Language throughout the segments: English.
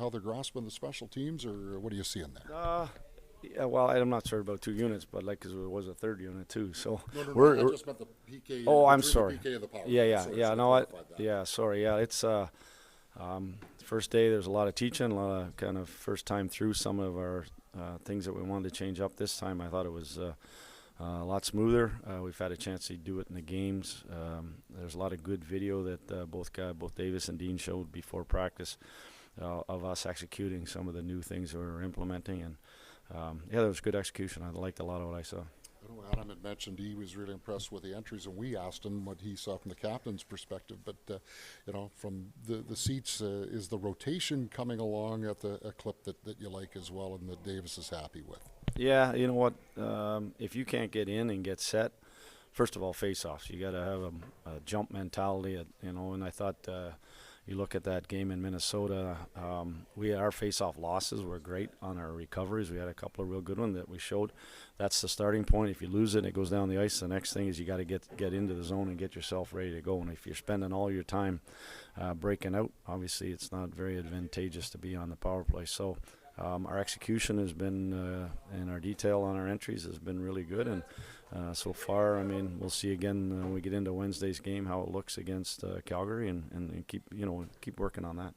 how they're grasping the special teams, or what are you seeing there? Yeah, well, I'm not sure about 2 units, but like, 'cause it was a third unit too. So No, I just meant the PK. Oh, I'm between sorry. The PK and the power. Yeah. No, sorry. Yeah, it's first day. There's a lot of teaching, a lot of kind of first time through some of our things that we wanted to change up. This time, I thought it was a lot smoother. We've had a chance to do it in the games. There's a lot of good video that both Davis and Dean showed before practice of us executing some of the new things that we're implementing, and yeah, that was good execution. I liked a lot of what I saw. I know Adam had mentioned he was really impressed with the entries, and we asked him what he saw from the captain's perspective. But from the seats, is the rotation coming along at a clip that you like as well, and that Davis is happy with? Yeah, you know what? If you can't get in and get set, first of all, face-offs. You got to have a jump mentality, And I thought you look at that game in Minnesota, our face-off losses were great on our recoveries. We had a couple of real good ones that we showed. That's the starting point. If you lose it and it goes down the ice, the next thing is you got to get into the zone and get yourself ready to go. And if you're spending all your time breaking out, obviously it's not very advantageous to be on the power play. So our execution has been, and our detail on our entries has been really good. And so far, we'll see again when we get into Wednesday's game how it looks against Calgary, and keep working on that.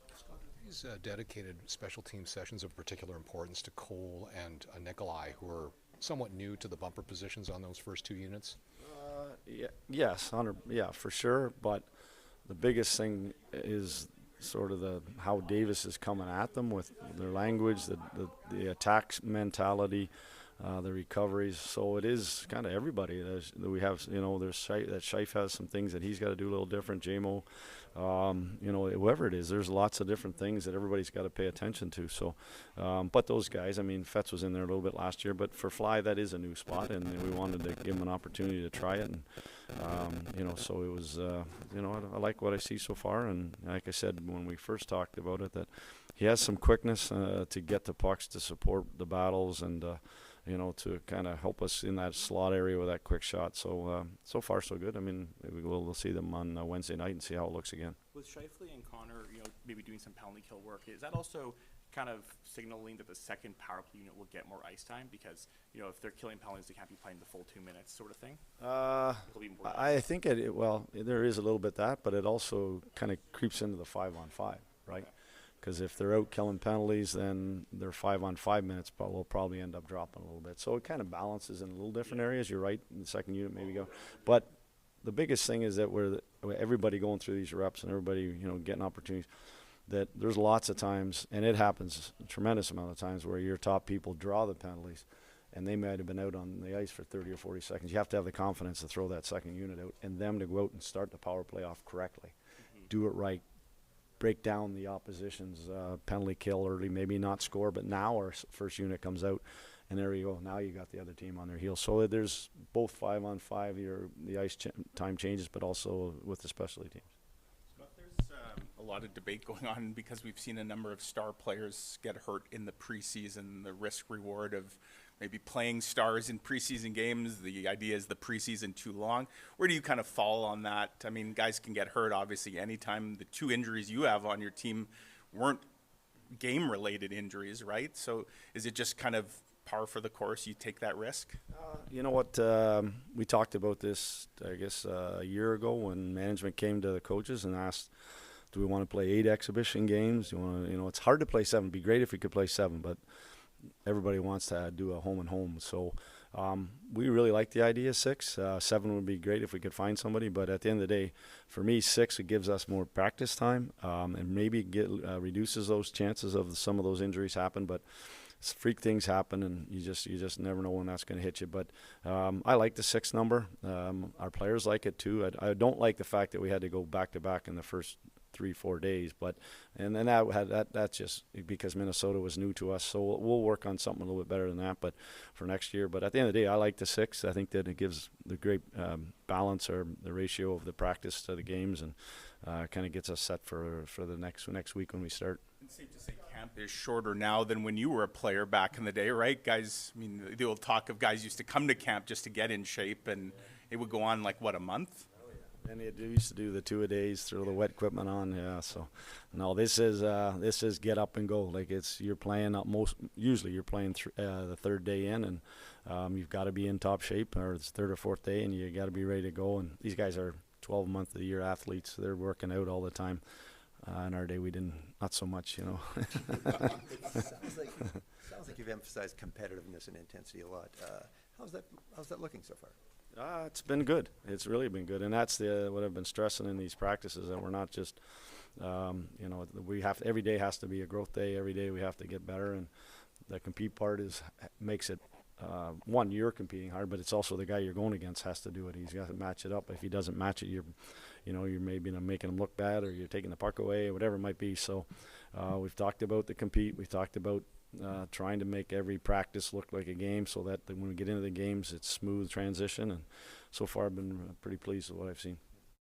These dedicated special team sessions of particular importance to Cole and Nikolai, who are somewhat new to the bumper positions on those first 2 units? Yes, for sure. But the biggest thing is sort of how Davis is coming at them with their language, the attack mentality, the recoveries. So it is kind of everybody that we have. There's Scheif has some things that he's got to do a little different. JMO, whoever it is, there's lots of different things that everybody's got to pay attention to. So, but those guys, Fetz was in there a little bit last year, but for Fly, that is a new spot, and we wanted to give him an opportunity to try it. And so it was, I like what I see so far. And like I said when we first talked about it, that he has some quickness to get the pucks to support the battles and. To kind of help us in that slot area with that quick shot. So so far so good. We'll see them on Wednesday night and see how it looks again. With Scheifele and Connor, maybe doing some penalty kill work, is that also kind of signaling that the second power play unit will get more ice time? Because, if they're killing penalties, they can't be playing the full 2 minutes sort of thing? I think there is a little bit that, but it also kind of creeps into the 5-on-5, right? Okay. Because if they're out killing penalties, then their 5-on-5 minutes will probably end up dropping a little bit. So it kind of balances in a little different areas. You're right, in the second unit maybe go. But the biggest thing is that everybody going through these reps and everybody, getting opportunities, that there's lots of times, and it happens a tremendous amount of times, where your top people draw the penalties, and they might have been out on the ice for 30 or 40 seconds. You have to have the confidence to throw that second unit out and them to go out and start the power play off correctly. Mm-hmm. Do it right. Break down the opposition's penalty kill early, maybe not score, but now our first unit comes out, and there you go. Now you got the other team on their heels. So there's both 5-on-5, the ice time changes, but also with the specialty teams. Scott, there's a lot of debate going on because we've seen a number of star players get hurt in the preseason. The risk-reward of maybe playing stars in preseason games. The idea is the preseason too long. Where do you kind of fall on that? Guys can get hurt obviously anytime. The 2 injuries you have on your team weren't game-related injuries, right? So is it just kind of par for the course? You take that risk? You know what? We talked about this, I guess, a year ago when management came to the coaches and asked, do we want to play 8 exhibition games? Do you want to, it's hard to play 7. It'd be great if we could play 7, but everybody wants to do a home and home. So we really like the idea of 6. 7 would be great if we could find somebody. But at the end of the day, for me, 6, it gives us more practice time and maybe reduces those chances of some of those injuries happen. But freak things happen, and you just never know when that's going to hit you. But I like the 6 number. Our players like it too. I don't like the fact that we had to go back-to-back in the first 3-4 days, and then that's just because Minnesota was new to us, so we'll work on something a little bit better than that, but for next year. But at the end of the day, I like the 6. I think that it gives the great balance, or the ratio of the practice to the games, and kind of gets us set for the next week when we start. It's safe to say camp is shorter now than when you were a player back in the day, right? Guys, the old talk of guys used to come to camp just to get in shape, and it would go on a month? And they used to do the 2-a-days, throw the wet equipment on. Yeah, so no, this is get up and go. Like you're playing usually you're playing the third day in, and you've got to be in top shape, or it's third or fourth day, and you got to be ready to go. And these guys are 12-month of the year athletes. They're working out all the time. In our day, we didn't, not so much, you know. It sounds like you've emphasized competitiveness and intensity a lot. How's that looking so far? It's been good. It's really been good, and that's what I've been stressing in these practices, that we're not just, we have every day has to be a growth day. Every day we have to get better, and the compete part makes it. One, you're competing hard, but it's also the guy you're going against has to do it. He's got to match it up. If he doesn't match it, you're maybe making him look bad, or you're taking the puck away, or whatever it might be. So we've talked about the compete. We've talked about trying to make every practice look like a game, so that when we get into the games, it's smooth transition. And so far, I've been pretty pleased with what I've seen.